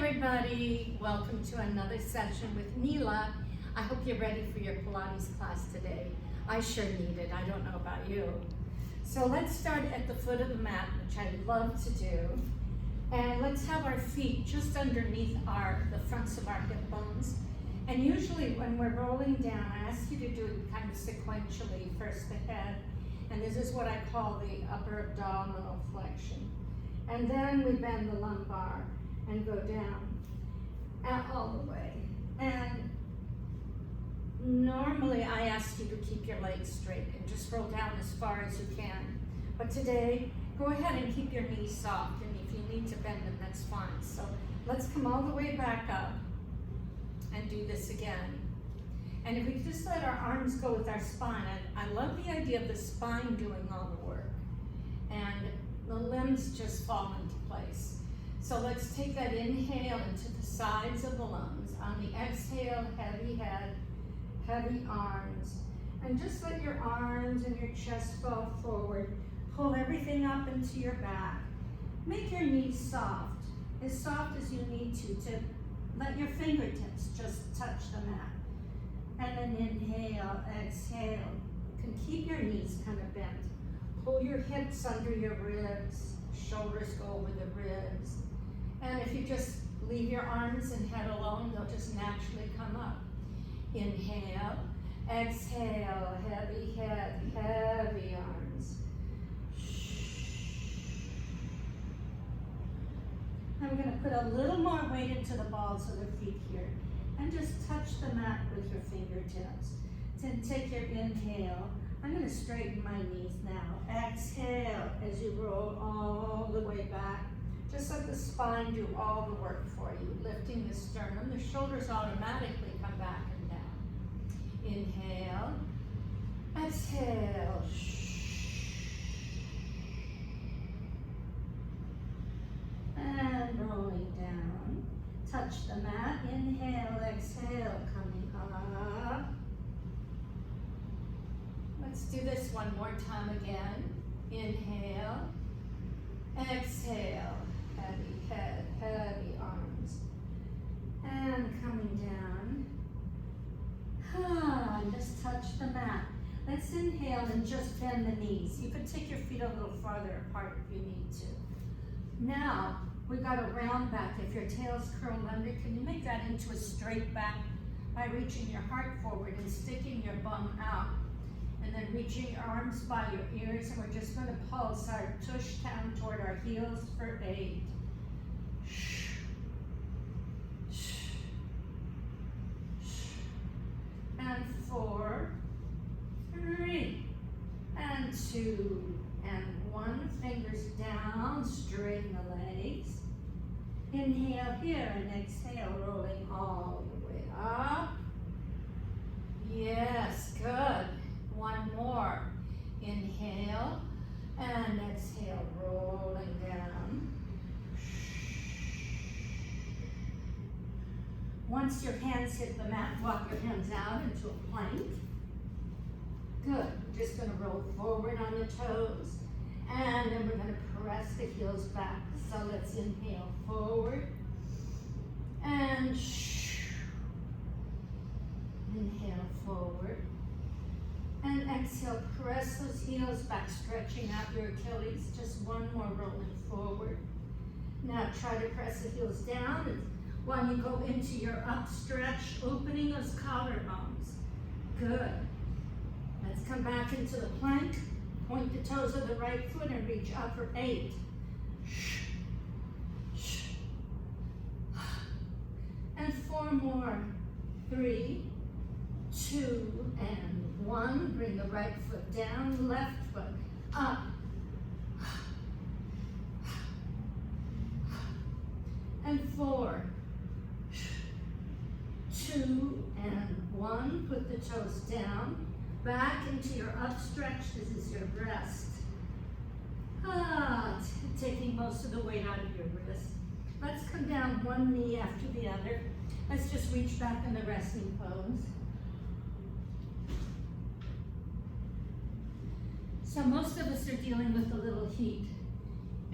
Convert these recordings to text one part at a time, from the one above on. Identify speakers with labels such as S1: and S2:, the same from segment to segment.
S1: everybody, welcome to another session with Mila. I hope you're ready for your Pilates class today. I sure need it, I don't know about you. So let's start at the foot of the mat, which I love to do. And let's have our feet just underneath the fronts of our hip bones. And usually when we're rolling down, I ask you to do it kind of sequentially, first the head. And this is what I call the upper abdominal flexion. And then we bend the lumbar and go down all the way. And normally I ask you to keep your legs straight and just roll down as far as you can. But today, go ahead and keep your knees soft, and if you need to bend them, that's fine. So let's come all the way back up and do this again. And if we just let our arms go with our spine, I love the idea of the spine doing all the work. And the limbs just fall into place. So let's take that inhale into the sides of the lungs. On the exhale, heavy head, heavy arms. And just let your arms and your chest fall forward. Pull everything up into your back. Make your knees soft as you need to let your fingertips just touch the mat. And then inhale, exhale. You can keep your knees kind of bent. Pull your hips under your ribs, shoulders go over the ribs. And if you just leave your arms and head alone, they'll just naturally come up. Inhale, exhale, heavy head, heavy arms. I'm going to put a little more weight into the balls of the feet here. And just touch the mat with your fingertips. Then take your inhale. I'm going to straighten my knees now. Exhale as you roll all the way back. Just let the spine do all the work for you. Lifting the sternum, the shoulders automatically come back and down. Inhale, exhale. And rolling down. Touch the mat. Inhale, exhale, coming up. Let's do this one more time again. Inhale, exhale, heavy head, heavy arms. And coming down. And just touch the mat. Let's inhale and just bend the knees. You can take your feet a little farther apart if you need to. Now, we've got a round back. If your tail's curled under, can you make that into a straight back by reaching your heart forward and sticking your bum out? And then reaching your arms by your ears, and we're just going to pulse our tush down toward our heels for 8. And 4, 3, and 2, and 1. Fingers down, straighten the legs. Inhale here and exhale, rolling all the way up. Yes, good. One more. Inhale and exhale, rolling down. Once your hands hit the mat, walk your hands out into a plank. Good. We're just going to roll forward on the toes. And then we're going to press the heels back. So let's inhale forward. And inhale forward. And exhale, press those heels back, stretching out your Achilles. Just one more rolling forward. Now try to press the heels down while you go into your up stretch, opening those collarbones. Good. Let's come back into the plank. Point the toes of the right foot and reach up for 8. And 4 more. 3, 2, and 1. Bring the right foot down, left foot up. And 4, 2, and 1. Put the toes down. Back into your up stretch. This is your rest. Taking most of the weight out of your wrist. Let's come down one knee after the other. Let's just reach back in the resting pose. So most of us are dealing with a little heat.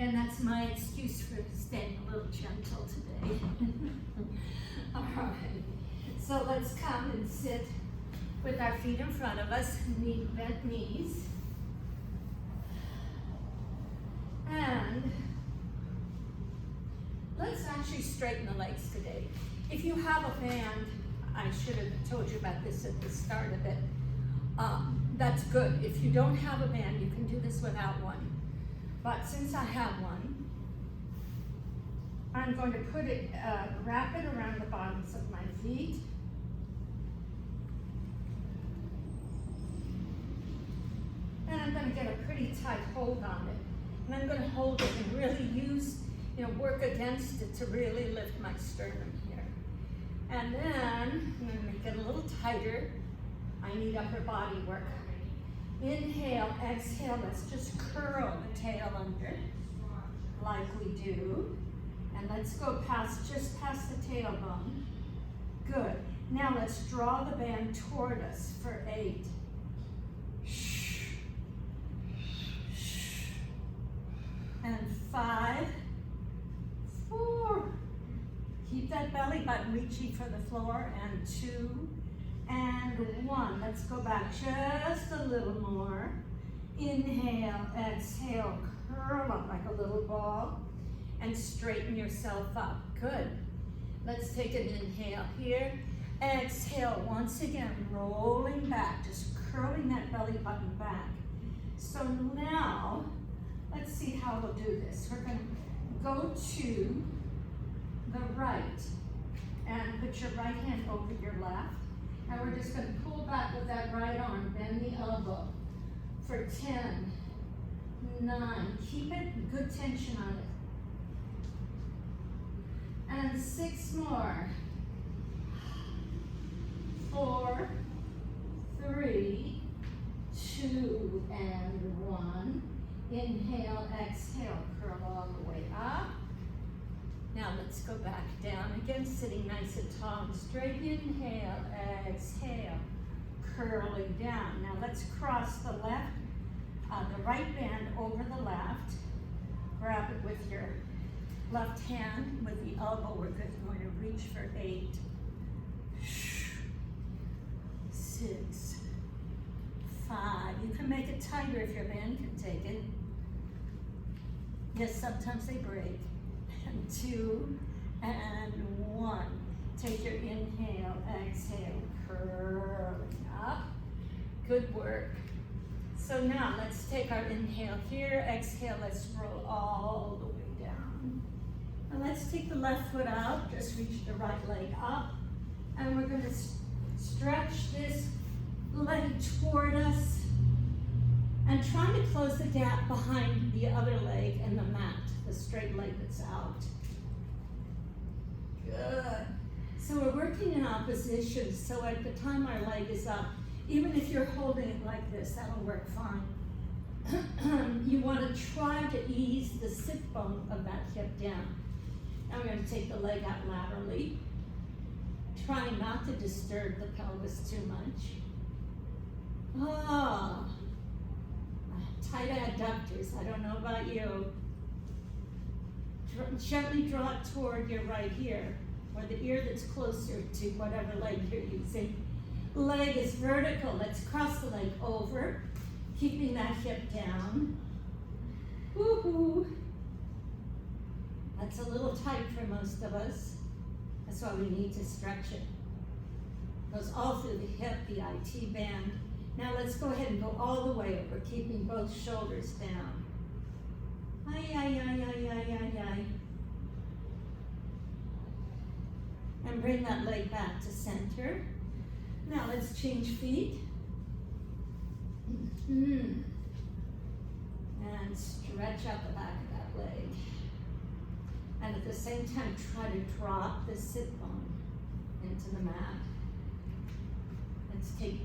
S1: And that's my excuse for staying a little gentle today. All right, so let's come and sit with our feet in front of us, bent knees. And let's actually straighten the legs today. If you have a band, I should have told you about this at the start of it, that's good. If you don't have a band, you can do this without one. But since I have one, I'm going to put it, wrap it around the bottoms of my feet. And I'm going to get a pretty tight hold on it. And I'm going to hold it and really use, work against it to really lift my sternum here. And then I'm going to make it a little tighter. I need upper body work. Inhale, exhale, let's just curl the tail under like we do. And let's go just past the tailbone. Good. Now let's draw the band toward us for 8. And 5, 4. Keep that belly button reaching for the floor. And 2, and 1. Let's go back just a little more. Inhale, exhale, curl up like a little ball and straighten yourself up. Good. Let's take an inhale here. Exhale, once again, rolling back, just curling that belly button back. So now, let's see how we'll do this. We're going to go to the right and put your right hand over your left. And we're just going to pull back with that right arm, bend the elbow for 10, 9. Keep it, good tension on it. And 6 more. 4, 3, 2, and 1. Inhale, exhale, curl all the way up. Now let's go back down again, sitting nice and tall and straight. Inhale, exhale, curling down. Now let's cross the right band over the left. Grab it with your left hand, with the elbow. We're going to reach for 8, 6, 5. You can make it tighter if your band can take it. Yes, sometimes they break. And 2, and 1. Take your inhale, exhale, curling up. Good work. So now let's take our inhale here, exhale, let's roll all the way down. And let's take the left foot out, just reach the right leg up. And we're going to stretch this leg toward us and trying to close the gap behind the other leg and the mat, the straight leg that's out. Good. So we're working in opposition, so at the time our leg is up, even if you're holding it like this, that'll work fine. You want to try to ease the sit bone of that hip down. Now we're going to take the leg out laterally, trying not to disturb the pelvis too much. Ah, tight adductors, I don't know about you. Gently draw it toward your right ear, or the ear that's closer to whatever leg you're using. Leg is vertical. Let's cross the leg over, keeping that hip down. Woohoo! That's a little tight for most of us. That's why we need to stretch it. Goes all through the hip, the IT band. Now let's go ahead and go all the way over, keeping both shoulders down. Ay, ay, ay, ay, ay, ay, ay. And bring that leg back to center. Now let's change feet. And stretch out the back of that leg. And at the same time, try to drop the sit bone into the mat. Let's take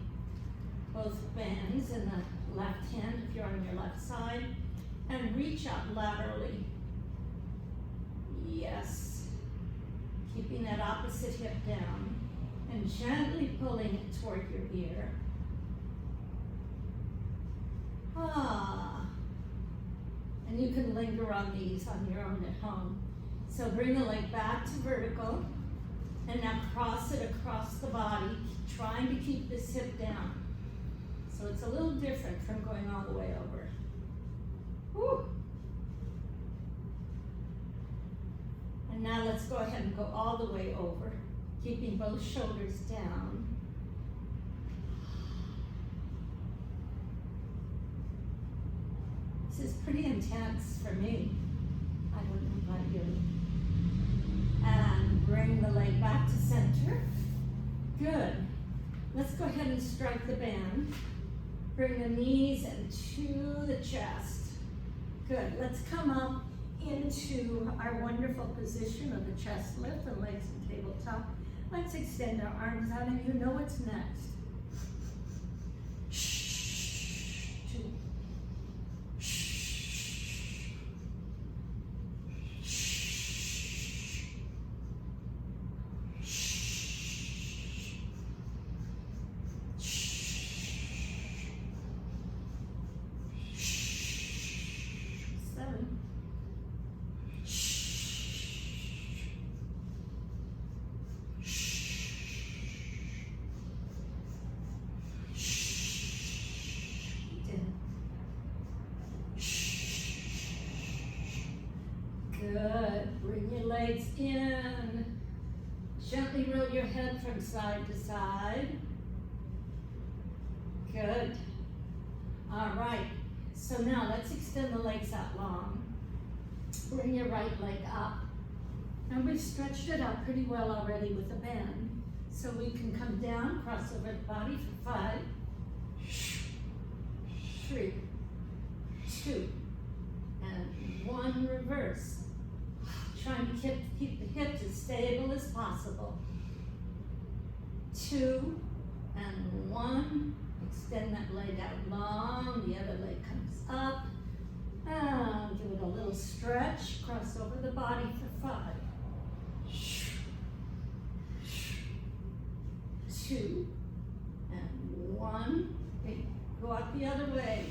S1: both bands in the left hand, if you're on your left side, and reach out laterally. Yes. Keeping that opposite hip down and gently pulling it toward your ear. Ah. And you can linger on these on your own at home. So bring the leg back to vertical, and now cross it across the body, trying to keep this hip down. So it's a little different from going all the way over. Woo. And now let's go ahead and go all the way over, keeping both shoulders down. This is pretty intense for me. I don't know about you. And bring the leg back to center. Good. Let's go ahead and strike the band. Bring the knees into the chest. Good. Let's come up into our wonderful position of the chest lift and legs and tabletop. Let's extend our arms out, and you know what's next. Good. Bring your legs in. Gently roll your head from side to side. Good. All right. So now let's extend the legs out long. Bring your right leg up. And we've stretched it out pretty well already with a bend. So we can come down, cross over the body for 5, 3, 2, and 1, reverse. Trying to keep the hips as stable as possible. 2 and 1. Extend that leg out long. The other leg comes up. And give it a little stretch. Cross over the body for 5. 2 and 1. Go out the other way.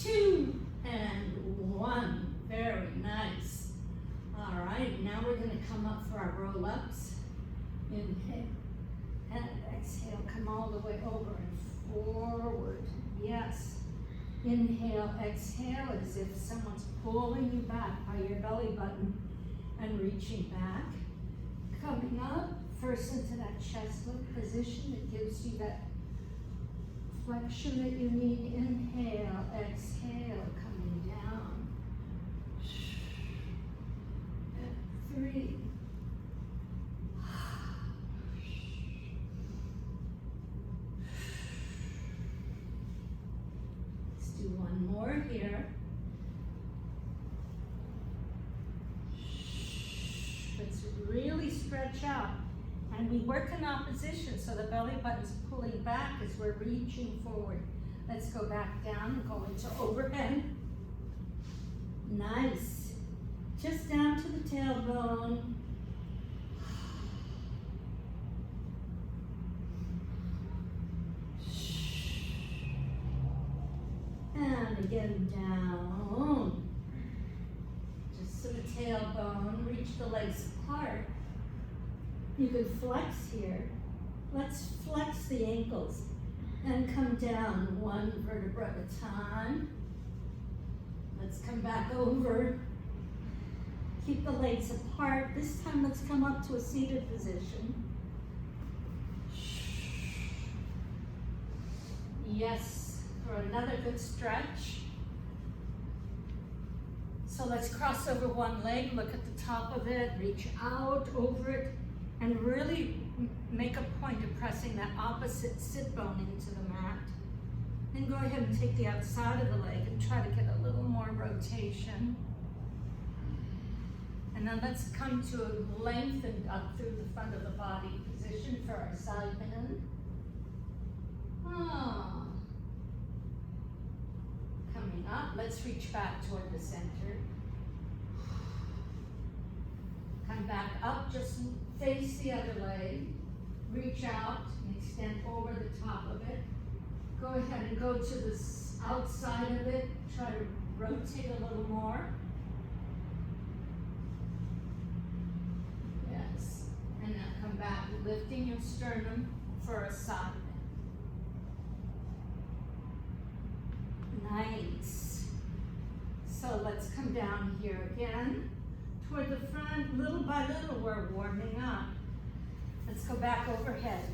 S1: 2 and 1. Very nice. All right, now we're going to come up for our roll-ups. Inhale and exhale. Come all the way over and forward. Yes. Inhale, exhale as if someone's pulling you back by your belly button and reaching back. Coming up first into that chest lift position. It gives you that flexion that you need. Inhale, exhale, coming down. And 3. Let's do one more here. Let's really stretch out. And we work in opposition, so the belly button's pulling back as we're reaching forward. Let's go back down and go into overhead. Nice. Just down to the tailbone. And again down. Just to the tailbone. Reach the legs apart. You can flex here. Let's flex the ankles and come down 1 vertebra at a time. Let's come back over. Keep the legs apart. This time let's come up to a seated position. Yes, for another good stretch. So let's cross over one leg, look at the top of it, reach out over it, and really make a point of pressing that opposite sit bone into the mat. Then go ahead and take the outside of the leg and try to get a little more rotation. And then let's come to a lengthened up through the front of the body position for our side bend. Coming up, let's reach back toward the center. Come back up, just face the other leg. Reach out and extend over the top of it. Go ahead and go to the outside of it. Try to rotate a little more. Yes. And now come back, lifting your sternum for a side bend. Nice. So let's come down here again. Toward the front, little by little, we're warming up. Let's go back overhead.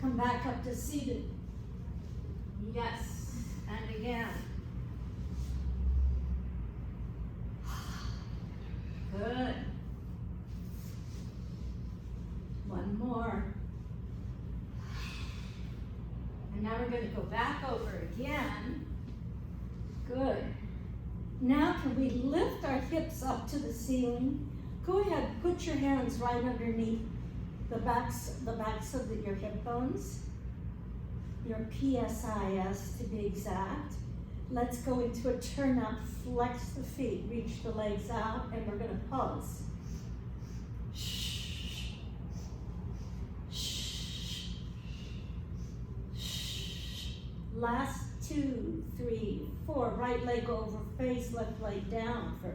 S1: Come back up to seated. Yes, and again. Good. One more. And now we're going to go back over again. Good. Now can we lift our hips up to the ceiling? Go ahead, put your hands right underneath the backs of your hip bones, your PSIS to be exact. Let's go into a turn up, flex the feet, reach the legs out, and we're gonna pulse. Last 2, 3, 4, right leg over face, left leg down for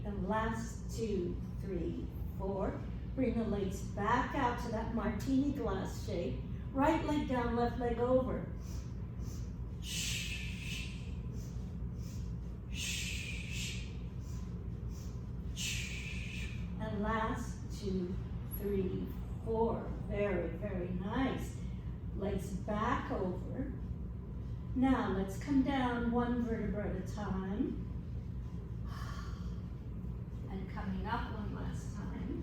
S1: and last 2, 3, 4. Bring the legs back out to that martini glass shape. Right leg down, left leg over. And last 2, 3, 4. Very, very nice. Legs back over. Now let's come down one vertebra at a time. And coming up one last time.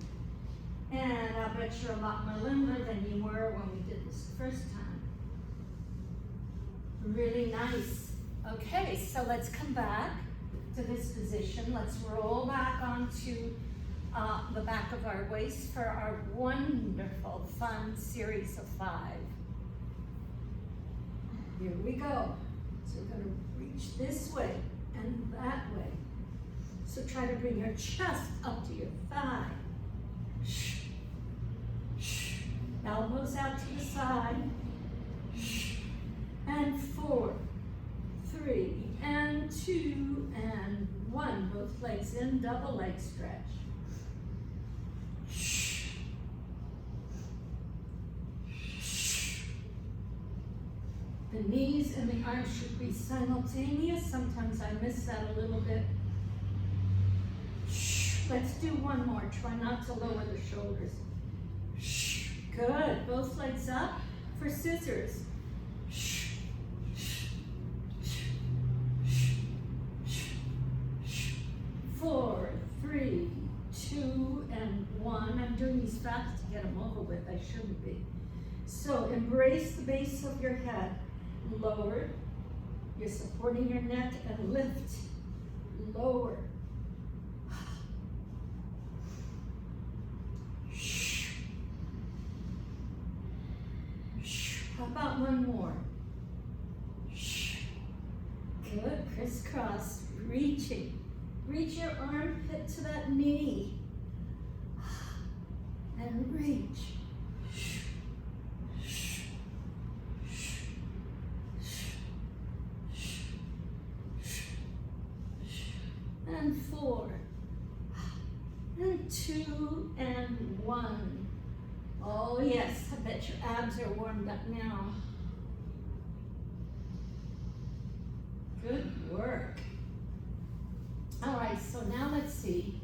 S1: And I'll bet you're a lot more limber than you were when we did this the first time. Really nice. Okay, so let's come back to this position. Let's roll back onto the back of our waist for our wonderful, fun series of 5. Here we go. So we're going to reach this way and that way. So try to bring your chest up to your thigh. Elbows out to the side. And 4, 3, and 2, and 1. Both legs in, double leg stretch. The knees and the arms should be simultaneous. Sometimes I miss that a little bit. Let's do one more. Try not to lower the shoulders. Good. Both legs up for scissors. 4, 3, 2, and 1. I'm doing these fast to get them over with. I shouldn't be. So embrace the base of your head. Lower. You're supporting your neck and lift. Lower. How about one more? Good, crisscross, reaching. Reach your armpit to that knee. And reach. And 4. And 2, and 1. Oh yes, I bet your abs are warmed up now. Good work. All right, so now let's see.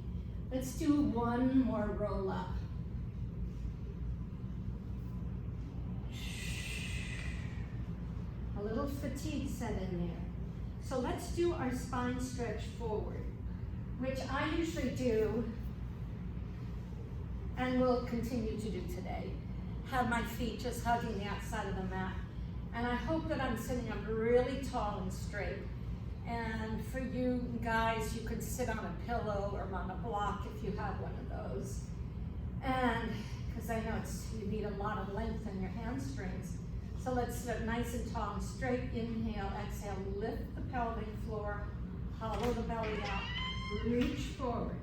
S1: Let's do one more roll up. A little fatigue set in there. So let's do our spine stretch forward, which I usually do and will continue to do today. Have my feet just hugging the outside of the mat. And I hope that I'm sitting up really tall and straight. And for you guys, you can sit on a pillow or on a block if you have one of those. And, because I know you need a lot of length in your hamstrings. So let's sit nice and tall and straight. Inhale, exhale, lift the pelvic floor, hollow the belly out. reach forward.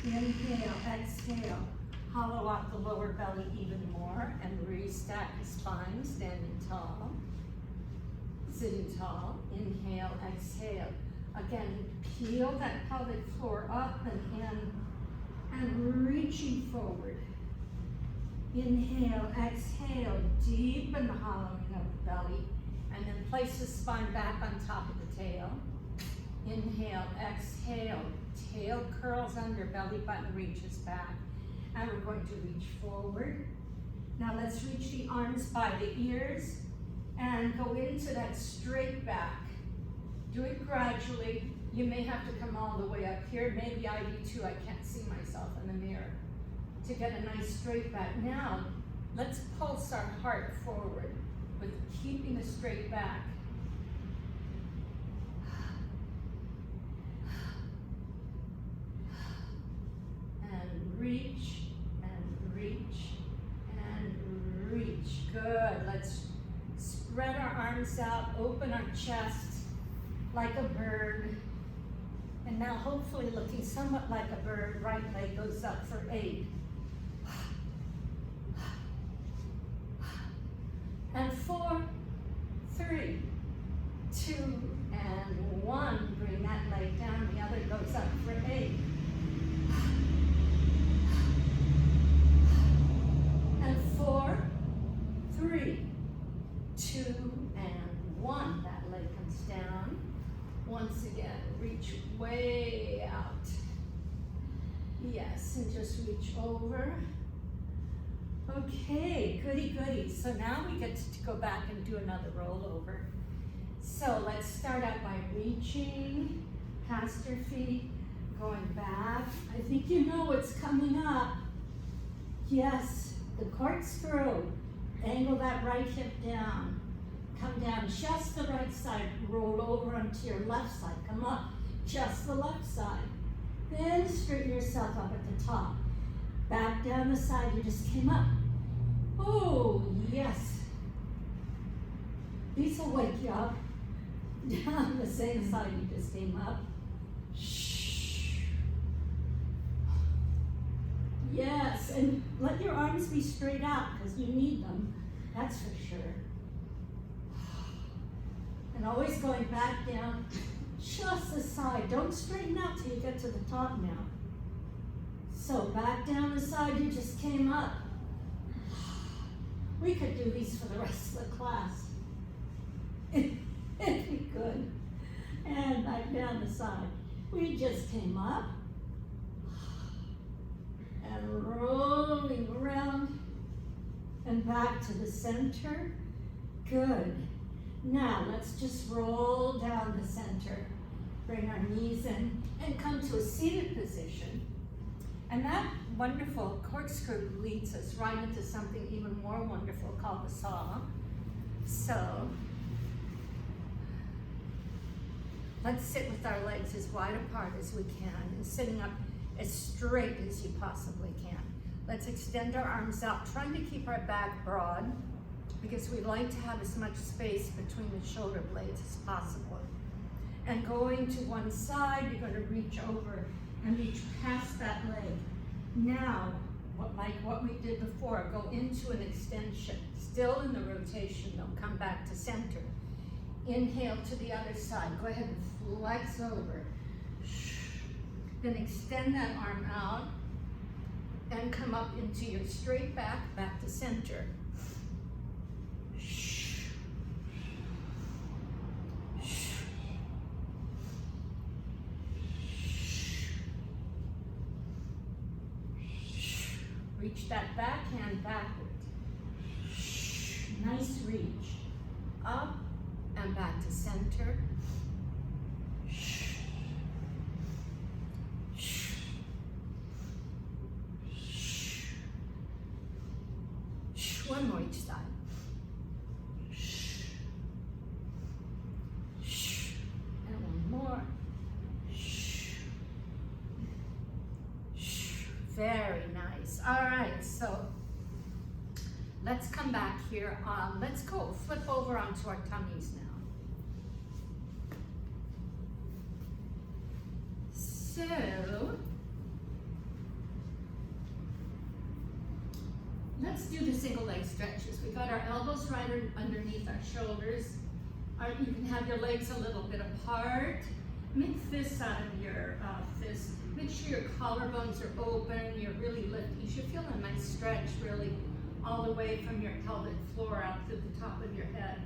S1: Inhale, exhale. Hollow out the lower belly even more and restack the spine, standing tall. Sitting tall. Inhale, exhale. Again, peel that pelvic floor up and in, and reaching forward. Inhale, exhale, deepen the hollowing of the belly, and then place the spine back on top of the tail. Inhale, exhale, tail curls under, belly button reaches back. And we're going to reach forward. Now let's reach the arms by the ears and go into that straight back. Do it gradually. You may have to come all the way up here. Maybe I do too. I can't see myself in the mirror. To get a nice straight back. Now, let's pulse our heart forward with keeping a straight back. And reach, and reach, and reach. Good. Let's spread our arms out, open our chest like a bird. And now hopefully looking somewhat like a bird, right leg goes up for 8. And 4, 3, 2, and 1. Bring that leg down, the other goes up for 8. And 4, 3, 2, and 1. That leg comes down. Once again, reach way out. Yes, and just reach over. Okay, goody goody. So now we get to go back and do another rollover. So let's start out by reaching past your feet, going back. I think you know what's coming up. Yes, the corkscrew. Angle that right hip down. Come down just the right side. Roll over onto your left side. Come up, just the left side. Then straighten yourself up at the top. Back down the side you just came up. Oh, yes. These will wake you up. Down the same side you just came up. Shh. Yes, and let your arms be straight out because you need them. That's for sure. And always going back down just the side. Don't straighten out till you get to the top now. So back down the side you just came up. We could do these for the rest of the class. If we could. And back down the side. We just came up. And rolling around. And back to the center. Good. Now let's just roll down the center. Bring our knees in and come to a seated position. And that wonderful corkscrew leads us right into something even more wonderful called the saw. So let's sit with our legs as wide apart as we can and sitting up as straight as you possibly can. Let's extend our arms out, trying to keep our back broad because we like to have as much space between the shoulder blades as possible. And going to one side, you're going to reach over and reach past that leg. Now, like what we did before, go into an extension. Still in the rotation though, come back to center. Inhale to the other side. Go ahead and flex over. Then extend that arm out and come up into your straight back, back to center. Reach that backhand backward. Nice reach. Up and back to center. One more each side. And one more. Very nice. All right, so let's come back here. Let's go flip over onto our tummies now. So, let's do the single leg stretches. We got our elbows right underneath our shoulders. You can have your legs a little bit apart. Make fists out of your fists. Make sure your collarbones are open, you're really lifting. You should feel a nice stretch really all the way from your pelvic floor out to the top of your head.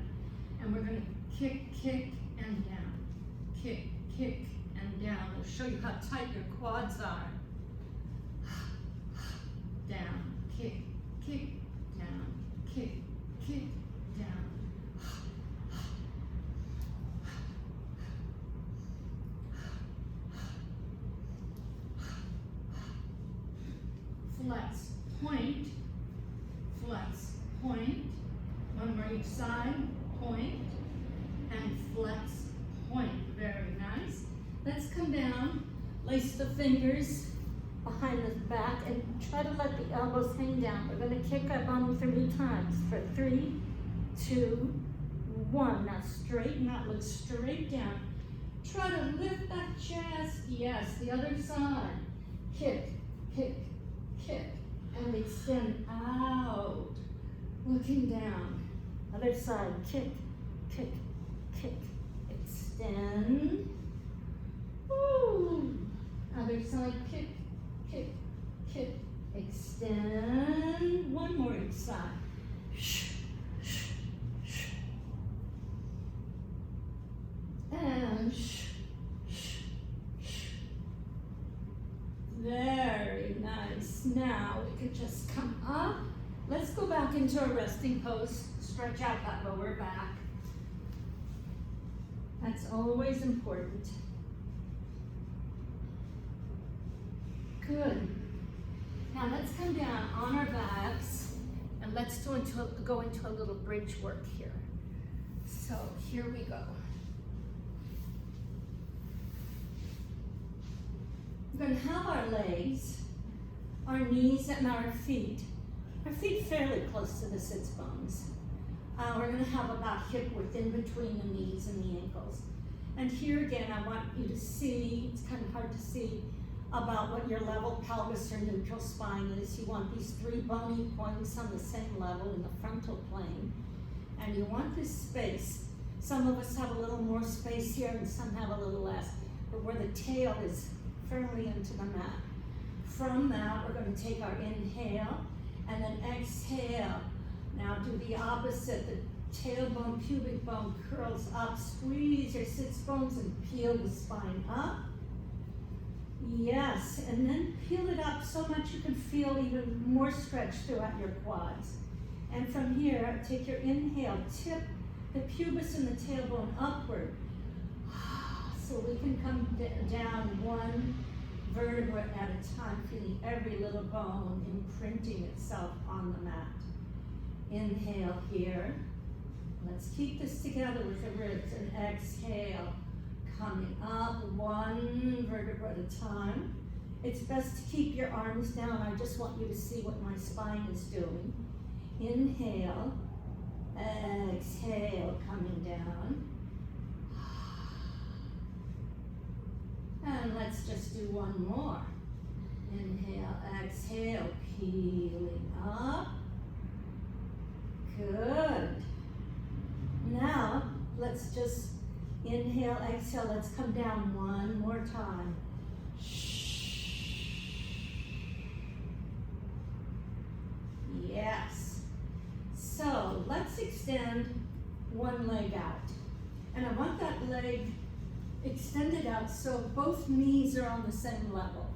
S1: And we're gonna kick, kick, and down. Kick, kick, and down. We'll show you how tight your quads are. Down, kick, kick, down, kick, kick, down. Flex, point, flex, point. One more each side, point, and flex, point. Very nice. Let's come down, lace the fingers behind the back, and try to let the elbows hang down. We're going to kick our bum 3 times for 3, 2, 1. Now straighten that, look straight down. Try to lift that chest. Yes, the other side. Kick, kick, kick, and extend out. Looking down. Other side. Kick, kick, kick. Extend. Woo. Other side. Kick, kick, kick. Extend. One more each side. And very nice. Now we could just come up. Let's go back into a resting pose. Stretch out that lower back. That's always important. Good. Now let's come down on our backs and let's go into a little bridge work here. So here we go. We're going to have our legs, our knees, and our feet fairly close to the sits bones. We're going to have about hip width in between the knees and the ankles. And here again, I want you to see, it's kind of hard to see, about what your level pelvis or neutral spine is. You want these 3 bony points on the same level in the frontal plane. And you want this space. Some of us have a little more space here and some have a little less. But where the tail is firmly into the mat. From that, we're going to take our inhale and then exhale. Now do the opposite. The tailbone, pubic bone curls up. Squeeze your sits bones and peel the spine up. Yes, and then peel it up so much you can feel even more stretch throughout your quads. And from here, take your inhale, tip the pubis and the tailbone upward. So we can come down 1 vertebra at a time, feeling every little bone imprinting itself on the mat. Inhale here. Let's keep this together with the ribs, and exhale. Coming up 1 vertebra at a time. It's best to keep your arms down. I just want you to see what my spine is doing. Inhale, exhale, coming down. And let's just do 1 more. Inhale, exhale, peeling up. Good. Now, let's just inhale, exhale, let's come down 1 more time. Yes. So let's extend 1 leg out. And I want that leg extended out so both knees are on the same level.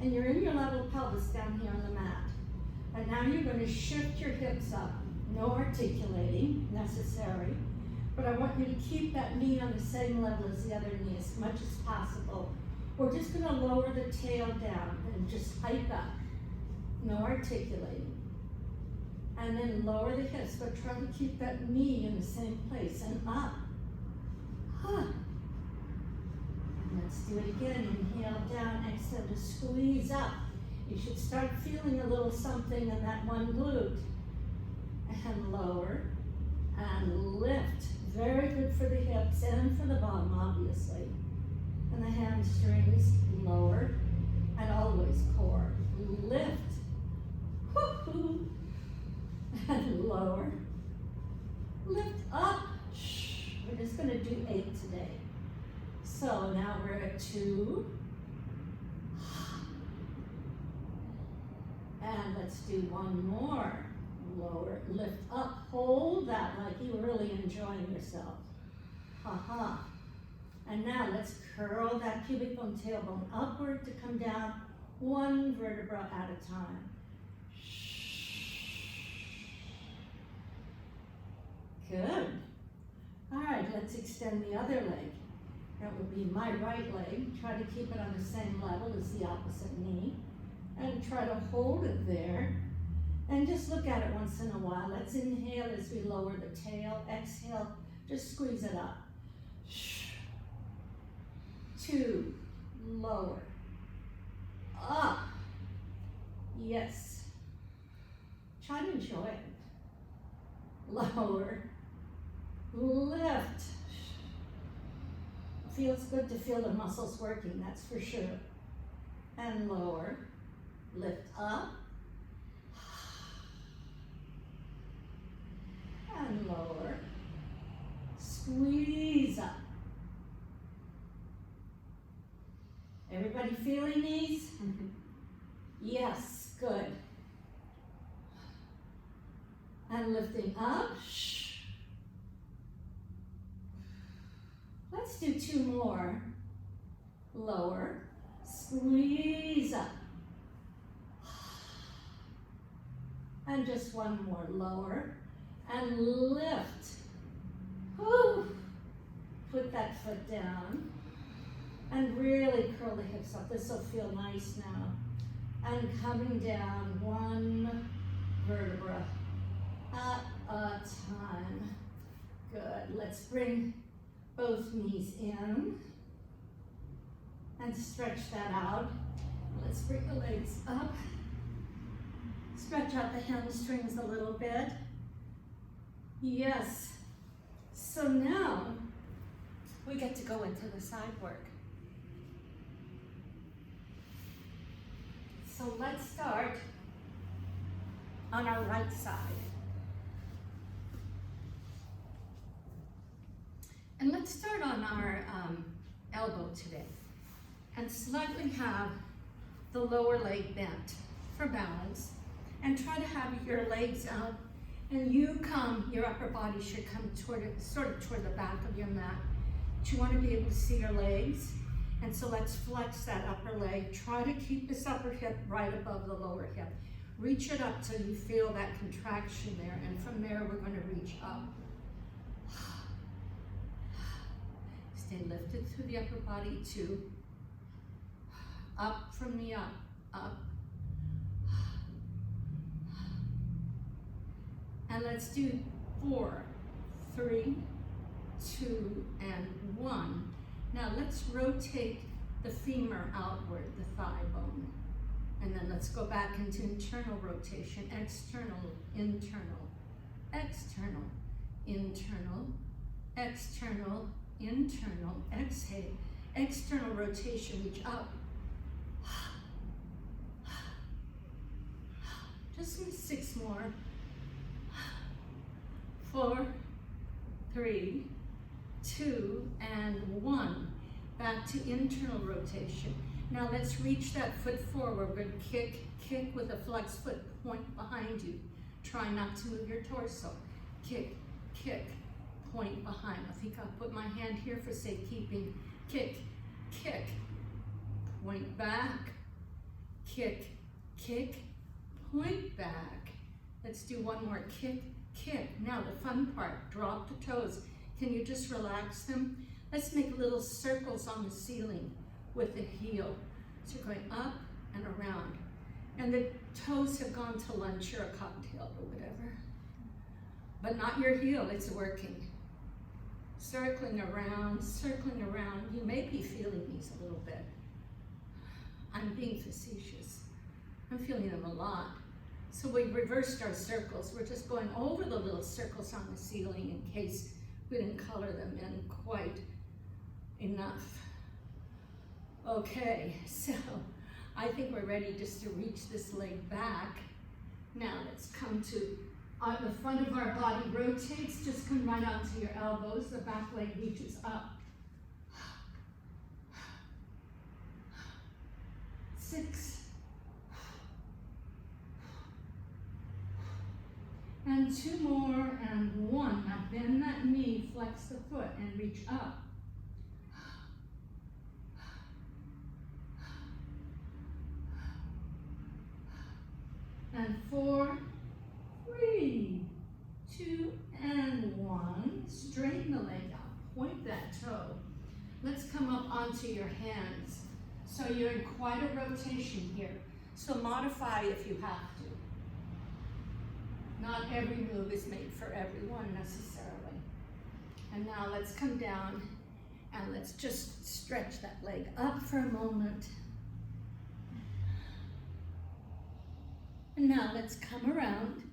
S1: And you're in your level pelvis down here on the mat. And now you're going to shift your hips up. No articulating necessary. But I want you to keep that knee on the same level as the other knee as much as possible. We're just going to lower the tail down and just hike up. No articulating. And then lower the hips, but try to keep that knee in the same place and up. Let's do it again. Inhale down, exhale to squeeze up. You should start feeling a little something in that one glute. And lower and lift. Very good for the hips and for the bottom, obviously. And the hamstrings, lower. And always core. Lift. Woo-hoo. And lower. Lift up. We're just going to do 8 today. So now we're at 2. And let's do one more. Lower, lift up, hold that like you were really enjoying yourself. Ha-ha. And now let's curl that pubic bone, tailbone upward to come down 1 vertebra at a time. Good. All right, let's extend the other leg. That would be my right leg. Try to keep it on the same level as the opposite knee. And try to hold it there. And just look at it once in a while. Let's inhale as we lower the tail. Exhale, just squeeze it up. 2, lower. Up. Yes. Try to enjoy it. Lower. Lift. Feels good to feel the muscles working, that's for sure. And lower. Lift up. And lower. Squeeze up. Everybody feeling these? Yes, good. And lifting up. Let's do 2 more. Lower. Squeeze up. And just 1 more. Lower. And lift. Woo. Put that foot down. And really curl the hips up. This will feel nice now. And coming down 1 vertebra at a time. Good. Let's bring both knees in. And stretch that out. Let's bring the legs up. Stretch out the hamstrings a little bit. Yes. So now we get to go into the side work. So let's start on our right side. And let's start on our elbow today. And slightly have the lower leg bent for balance. And try to have your legs out. And your upper body should come toward the back of your mat. But you want to be able to see your legs. And so let's flex that upper leg. Try to keep this upper hip right above the lower hip. Reach it up till you feel that contraction there. And from there, we're going to reach up. Stay lifted through the upper body, 2. Up from the up. And let's do 4, 3, 2, and 1. Now let's rotate the femur outward, the thigh bone. And then let's go back into internal rotation. External, internal, external, internal, external, internal. Exhale. External rotation, reach up. Just 6 more. 4, 3, 2, and 1. Back to internal rotation. Now let's reach that foot forward. We're going to kick with a flex foot point behind you. Try not to move your torso. Kick, point behind. I think I'll put my hand here for safekeeping. Kick, point back. Kick, point back. Let's do 1 more. Kick. Now the fun part, drop the toes. Can you just relax them? Let's make little circles on the ceiling with the heel. So you're going up and around. And the toes have gone to lunch or a cocktail or whatever. But not your heel, it's working. Circling around. You may be feeling these a little bit. I'm being facetious. I'm feeling them a lot. So we reversed our circles. We're just going over the little circles on the ceiling in case we didn't color them in quite enough. Okay, so I think we're ready just to reach this leg back. Now let's come to the front of our body rotates, just come right onto your elbows, the back leg reaches up. 6. And 2 more, and 1. Now bend that knee, flex the foot, and reach up. And 4, 3, 2, and 1. Straighten the leg out, point that toe. Let's come up onto your hands. So you're in quite a rotation here. So modify if you have to. Not every move is made for everyone necessarily. And now let's come down and let's just stretch that leg up for a moment. And now let's come around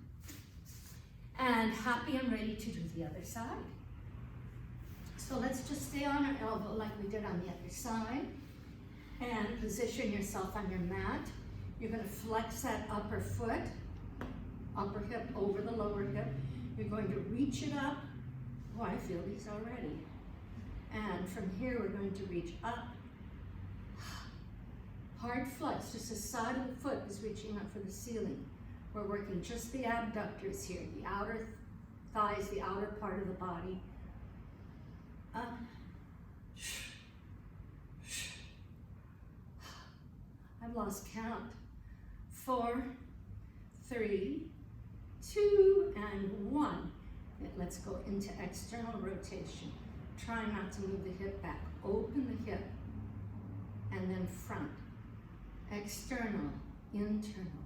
S1: and happy and ready to do the other side. So let's just stay on our elbow like we did on the other side and position yourself on your mat. You're going to flex that upper foot, upper hip over the lower hip. You're going to reach it up. Oh, I feel these already. And from here, we're going to reach up. Hard flex, just the side of the foot is reaching up for the ceiling. We're working just the abductors here, the outer thighs, the outer part of the body. Up. I've lost count. 4, 3, 2, and 1. Let's go into external rotation. Try not to move the hip back. Open the hip and then front. External, internal,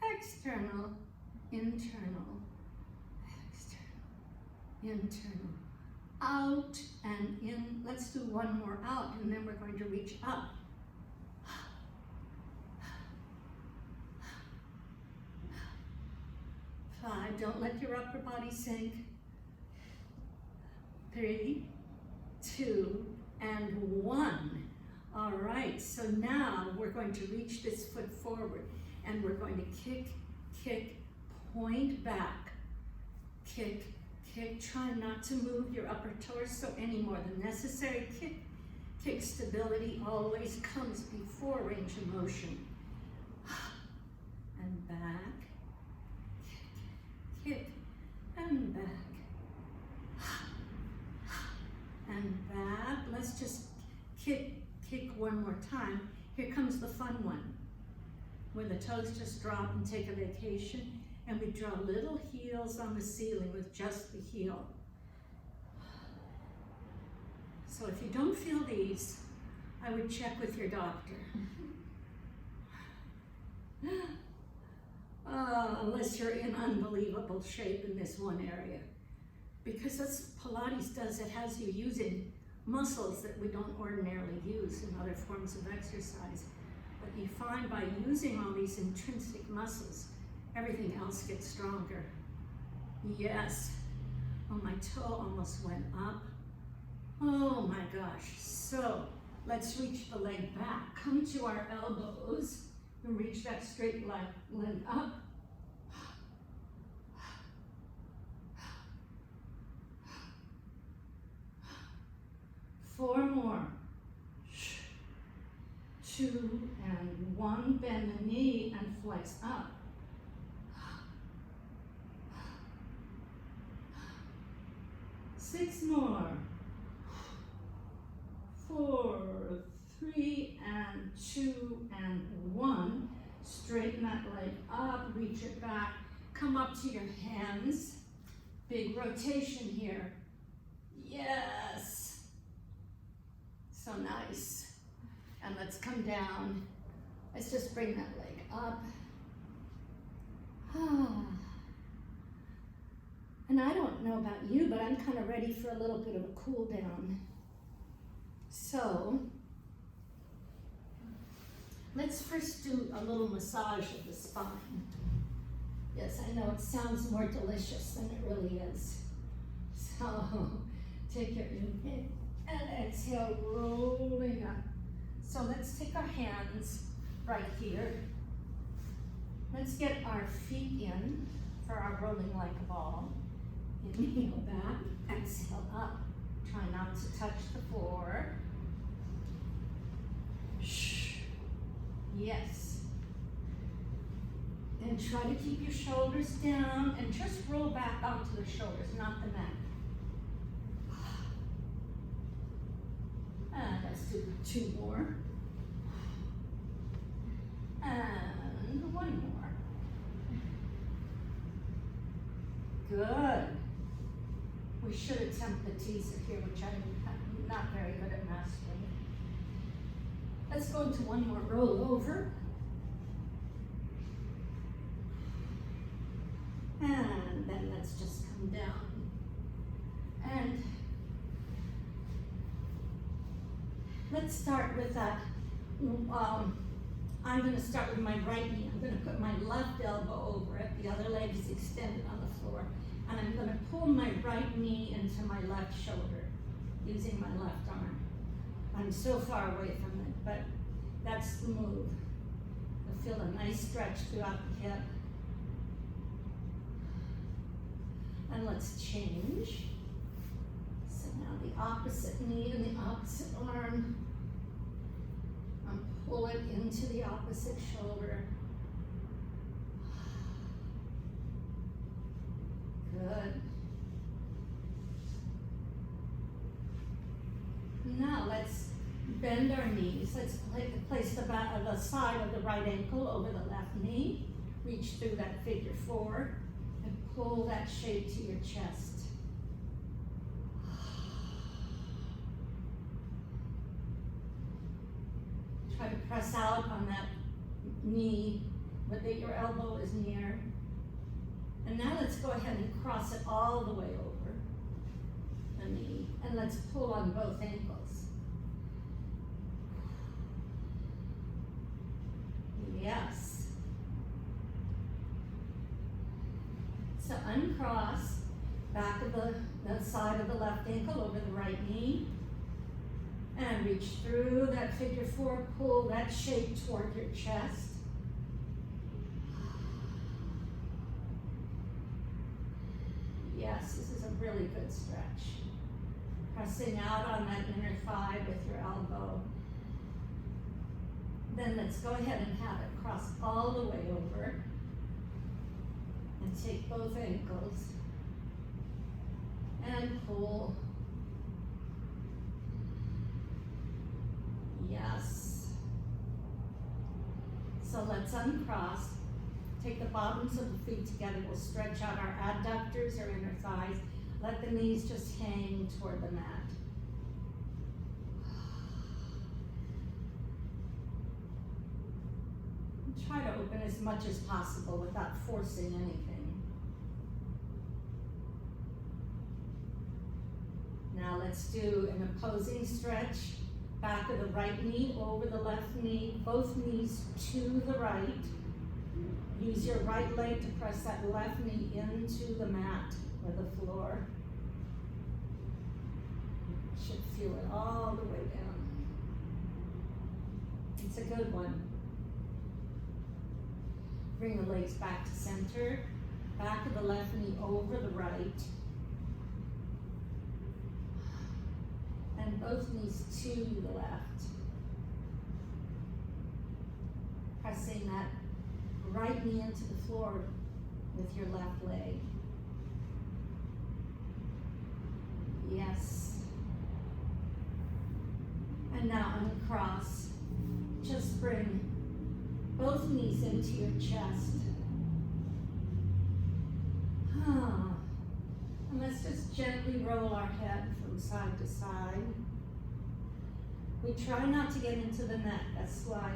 S1: external, internal, external, internal, out and in. Let's do one more out and then we're going to reach up. Five, don't let your upper body sink. 3, 2, and 1. All right, so now we're going to reach this foot forward and we're going to kick, kick, point back. Kick, kick, try not to move your upper torso any more than necessary. Kick, kick, stability always comes before range of motion. And back. Kick, and back, and back. Let's just kick, kick one more time. Here comes the fun one, where the toes just drop and take a vacation, and we draw little heels on the ceiling with just the heel. So if you don't feel these, I would check with your doctor. Unless you're in unbelievable shape in this one area. Because that's Pilates does, it has you using muscles that we don't ordinarily use in other forms of exercise. But you find by using all these intrinsic muscles, everything else gets stronger. Yes. Oh, my toe almost went up. Oh my gosh. So let's reach the leg back. Come to our elbows and reach that straight leg up. 4 more. 2 and 1. Bend the knee and flex up. 6 more. 4, 3, and 2, and 1. Straighten that leg up, reach it back. Come up to your hands. Big rotation here. Yes. So nice. And let's come down. Let's just bring that leg up. And I don't know about you, but I'm kind of ready for a little bit of a cool down. So let's first do a little massage of the spine. Yes, I know it sounds more delicious than it really is. So take your inhale and exhale, rolling up. So let's take our hands right here. Let's get our feet in for our rolling like a ball. Inhale back, exhale up. Try not to touch the floor. Shh. Yes. And try to keep your shoulders down and just roll back onto the shoulders, not the neck. And let's do 2 more. And 1 more. Good. We should attempt the teaser here, which I'm not very good at mastering. Let's go into 1 more roll over. And then let's just come down. And let's start with that. I'm going to start with my right knee. I'm going to put my left elbow over it. The other leg is extended on the floor. And I'm going to pull my right knee into my left shoulder using my left arm. I'm so far away from it, but that's the move. I feel a nice stretch throughout the hip. And let's change. So now the opposite knee and the opposite arm. Pull it into the opposite shoulder. Good. Now let's bend our knees. Let's place the side of the right ankle over the left knee. Reach through that figure 4 and pull that shape to your chest. Try to press out on that knee, but that your elbow is near. And now let's go ahead and cross it all the way over the knee. And let's pull on both ankles. Yes. So uncross, back of the side of the left ankle over the right knee. And reach through that figure 4, pull that shape toward your chest. Yes, this is a really good stretch. Pressing out on that inner thigh with your elbow. Then let's go ahead and have it cross all the way over. And take both ankles. And pull. Yes. So let's uncross. Take the bottoms of the feet together. We'll stretch out our adductors or inner thighs. Let the knees just hang toward the mat. And try to open as much as possible without forcing anything. Now let's do an opposing stretch. Back of the right knee over the left knee, both knees to the right. Use your right leg to press that left knee into the mat or the floor. You should feel it all the way down. It's a good one. Bring the legs back to center. Back of the left knee over the right. And both knees to the left. Pressing that right knee into the floor with your left leg. Yes. And now uncross. Just bring both knees into your chest. And let's just gently roll our head from side to side. We try not to get into the neck. That's why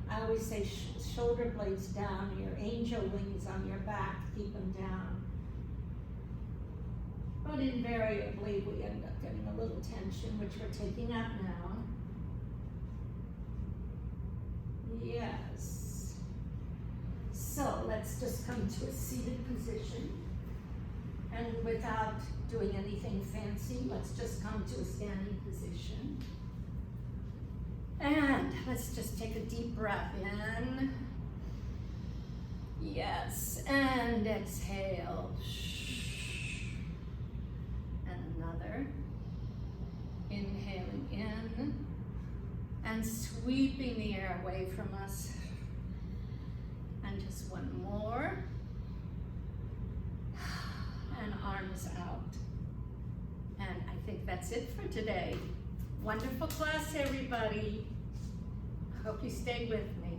S1: I always say shoulder blades down, your angel wings on your back, keep them down. But invariably we end up getting a little tension, which we're taking out now. Yes. So let's just come to a seated position. And without doing anything fancy, let's just come to a standing position. And let's just take a deep breath in. Yes, and exhale. And another. Inhaling in and sweeping the air away from us. And just one more. And arms out. And I think that's it for today. Wonderful class, everybody. I hope you stayed with me.